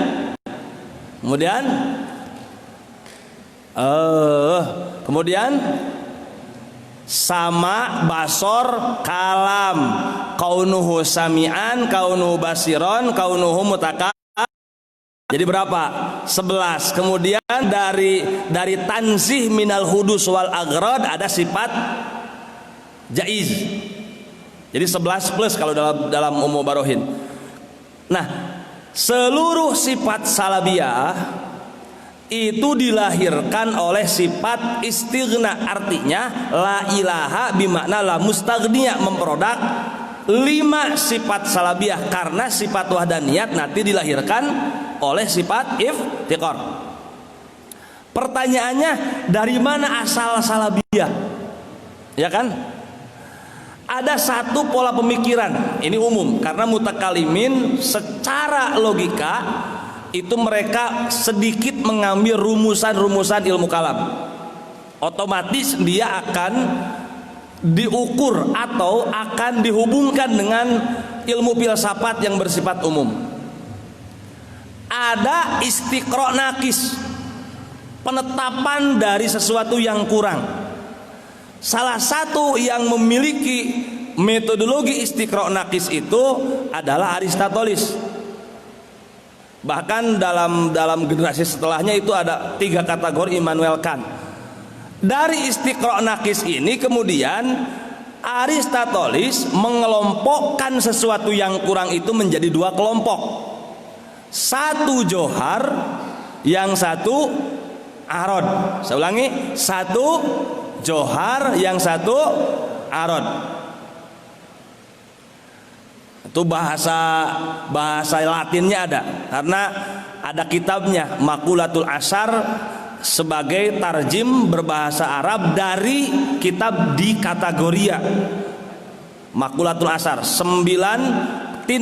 sama, basor, kalam, kaunuhu sami'an, kaunuhu basiron, kaunuhu mutaka. Jadi berapa? 11. Kemudian dari tanzih minal hudus wal agrad ada sifat jaiz. Jadi 11 plus kalau dalam umum barohin. Nah, seluruh sifat salabiyah itu dilahirkan oleh sifat istighna, artinya la ilaha bimakna la mustaghniya, memproduk 5 sifat salabiyah, karena sifat wahdaniyat nanti dilahirkan oleh sifat iftiqar. Pertanyaannya, dari mana asal salabiyah? Ya kan? Ada satu pola pemikiran, ini umum, karena mutakalimin secara logika itu mereka sedikit mengambil rumusan-rumusan ilmu kalam. Otomatis dia akan diukur atau akan dihubungkan dengan ilmu filsafat yang bersifat umum. Ada istiqra nakis, penetapan dari sesuatu yang kurang. Salah satu yang memiliki metodologi istiqra nakis itu adalah Aristoteles. Bahkan dalam generasi setelahnya itu ada 3 kategori Immanuel Kant. Dari istiqra nakis ini kemudian Aristoteles mengelompokkan sesuatu yang kurang itu menjadi 2 kelompok. Satu johar, yang satu arod. Saya ulangi, satu johar, yang satu arod. Itu bahasa Latinnya ada, karena ada kitabnya Maqulatul Ashar sebagai tarjim berbahasa Arab dari kitab di Kategoria. Maqulatul Ashar 9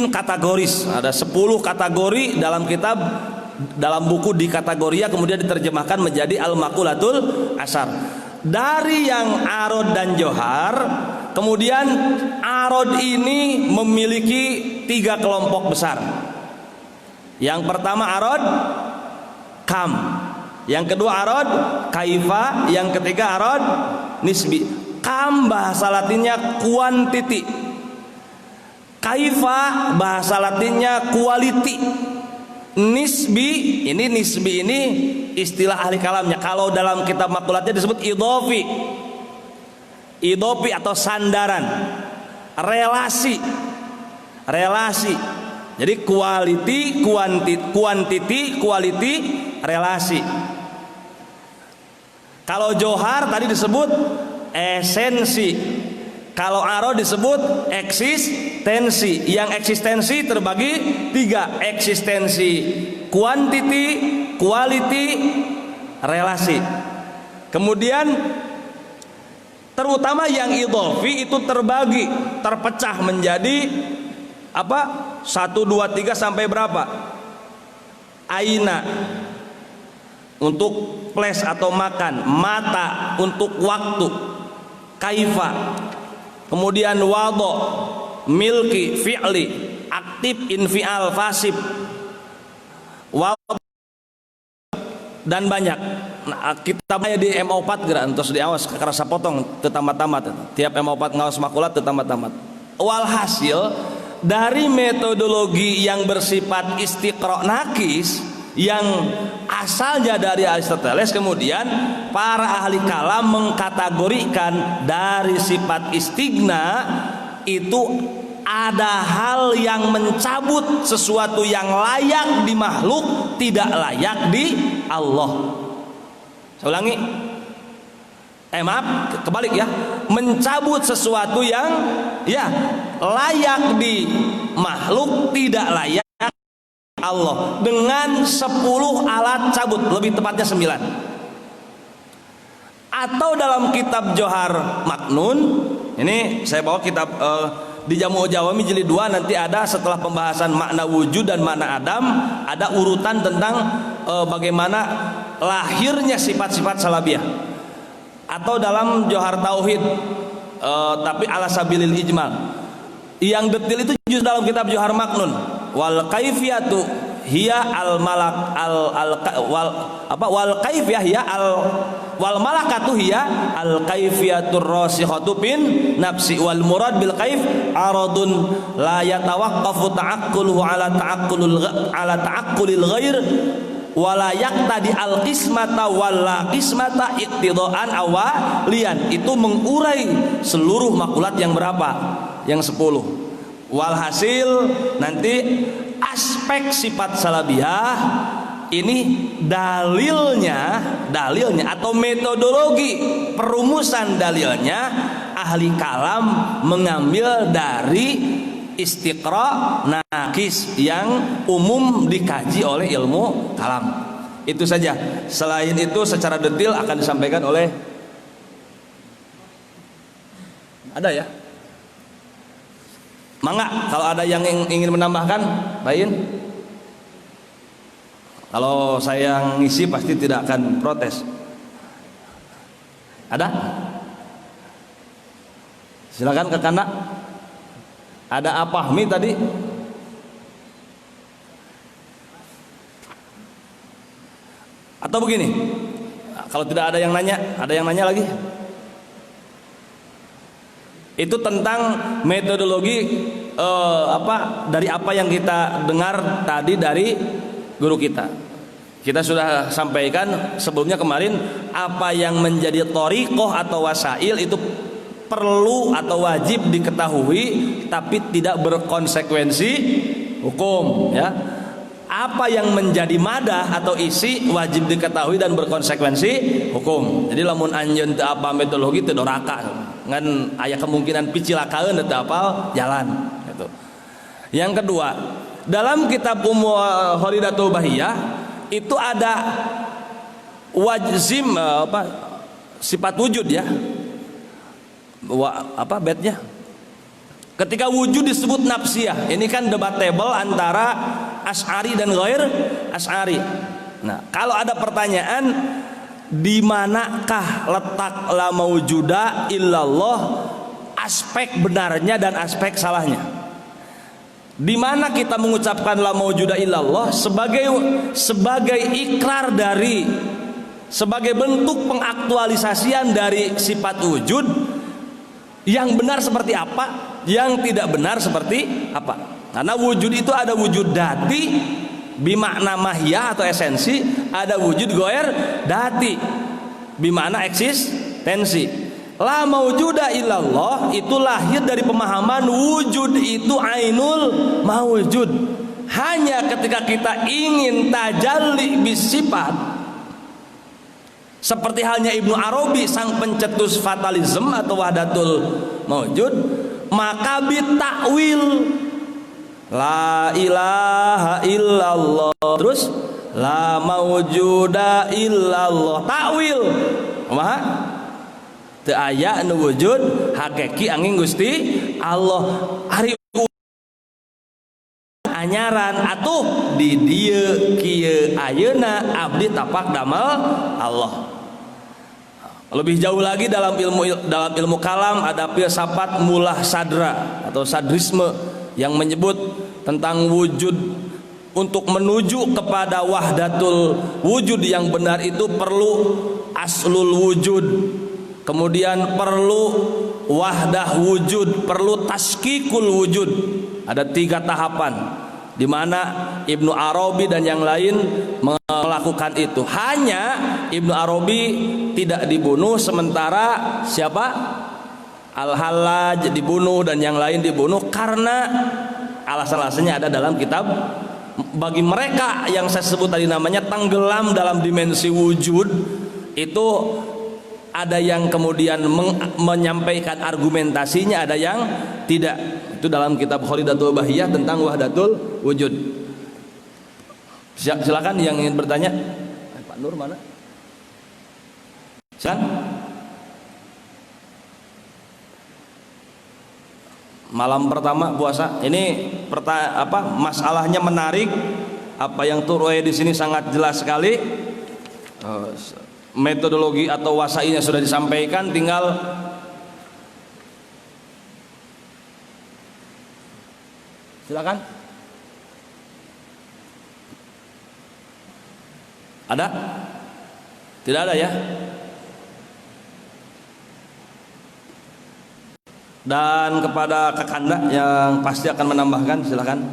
kategoris, ada 10 kategori dalam kitab, dalam buku di Kategoria, kemudian diterjemahkan menjadi Al-Maqulatul Ashar. Dari yang arod dan johar, kemudian arod ini memiliki 3 kelompok besar. Yang pertama arod kam, yang kedua arod kaifa, yang ketiga arod nisbi. Kam bahasa Latinnya quantity, kaifa bahasa Latinnya quality, nisbi ini istilah ahli kalamnya. Kalau dalam kitab makulatnya disebut idofi atau sandaran, relasi. Jadi quality, quantity, quality, relasi. Kalau johar tadi disebut esensi, kalau aro disebut eksistensi. Yang eksistensi terbagi 3, eksistensi quantity, quality, relasi. Kemudian terutama yang idhofi itu terpecah menjadi apa? 1, 2, 3 sampai berapa? Aina untuk place atau makan, mata untuk waktu, kaifa, kemudian wado, milki, fi'li, aktif, infial, fasib, dan banyak. Nah, kitabnya di MO4 gerak terus diawas kerasa potong tetamat-tamat. Tiap MO4 ngawas makulat tetamat-tamat. Walhasil dari metodologi yang bersifat istiqra nakis yang asalnya dari Aristoteles, kemudian para ahli kalam mengkategorikan dari sifat istighna itu ada hal yang mencabut sesuatu yang layak di makhluk, tidak layak di Allah. Saya ulangi, maaf, kebalik ya, mencabut sesuatu yang ya layak di makhluk, tidak layak Allah, dengan 10 alat cabut, lebih tepatnya 9. Atau dalam kitab Johar Maknun, ini saya bawa kitab di Jamu' Jawami jilid 2, nanti ada setelah pembahasan makna wujud dan makna Adam, ada urutan tentang bagaimana lahirnya sifat-sifat salabiyah. Atau dalam Johar Tauhid tapi ala sabilil ijmal, yang detil itu justru dalam kitab Johar Maknun. Wal kaifiyatu hiya al malak wal kaifiyah hiya wal malakatu hiya al kaifiyatur rasikhatu bin nafsi wal murad bil kaif aradun la yatawaqqafu ta'aqquluhu ala ta'aqqulil ghair wala yaqtadi al qismata wala qismata iqtidaan awalian. Itu mengurai seluruh makulat yang berapa? Yang 10. Walhasil nanti aspek sifat salabiyah ini dalilnya atau metodologi perumusan dalilnya ahli kalam mengambil dari istiqra nakis yang umum dikaji oleh ilmu kalam. Itu saja. Selain itu secara detail akan disampaikan oleh ada ya. Mangga kalau ada yang ingin menambahkan, Bayin. Kalau saya ngisi pasti tidak akan protes. Ada? Silakan ke kanan. Ada apa Mi tadi? Atau begini, kalau tidak ada yang nanya, ada yang nanya lagi? Itu tentang metodologi dari apa yang kita dengar tadi dari guru kita. Kita sudah sampaikan sebelumnya kemarin, apa yang menjadi thoriqoh atau wasail itu perlu atau wajib diketahui tapi tidak berkonsekuensi hukum, ya. Apa yang menjadi madah atau isi wajib diketahui dan berkonsekuensi hukum. Jadi lamun anjeun teu apa metodologi teu doraka ngan aya kemungkinan picilakaan teu apal jalan gitu. Yang kedua, dalam kitab Kholidatul Bahiyah itu ada wajzim sifat wujud ya. Bednya ketika wujud disebut nafsiyah, ini kan debatable antara Asy'ari dan ghair Asy'ari. Nah, kalau ada pertanyaan di manakah letak la maujuda illallah, aspek benarnya dan aspek salahnya, di mana kita mengucapkan la maujuda illallah sebagai ikrar dari, sebagai bentuk pengaktualisasian dari sifat wujud. Yang benar seperti apa, yang tidak benar seperti apa. Karena wujud itu ada wujud dati bimakna mahiyah atau esensi, ada wujud goer dati bimakna eksistensi. La maujuda illallah itu lahir dari pemahaman wujud itu ainul mawujud. Hanya ketika kita ingin tajalli bisifat, seperti halnya Ibnu Arabi sang pencetus fatalism atau wahdatul mawjud, maka bitakwil la ilaha illallah terus la mawjuda illallah, takwil kumaha teu aya nu wujud hakiki angin Gusti Allah. Ari anyaran atuh di dieu kieu ayeuna abdi tapak damel Allah. Lebih jauh lagi dalam ilmu kalam ada filsafat mulah sadra atau sadrisme yang menyebut tentang wujud. Untuk menuju kepada wahdatul wujud yang benar itu perlu aslul wujud, kemudian perlu wahdah wujud, perlu taskikul wujud. Ada 3 tahapan di mana Ibnu Arabi dan yang lain melakukan itu. Hanya Ibnu Arabi tidak dibunuh, sementara siapa? Al-Hallaj dibunuh dan yang lain dibunuh karena alasan-alasannya ada dalam kitab. Bagi mereka yang saya sebut tadi namanya tenggelam dalam dimensi wujud, itu ada yang kemudian menyampaikan argumentasinya, ada yang tidak. Itu dalam kitab Kholidatul Bahiyah tentang wahdatul wujud. Silakan yang ingin bertanya. Pak Nur mana? Silakan. Malam pertama puasa ini masalahnya menarik. Apa yang Turwe di sini sangat jelas sekali. Metodologi atau wasailnya sudah disampaikan, tinggal Silakan. Ada? Tidak ada ya? Dan kepada Kakanda yang pasti akan menambahkan, silakan.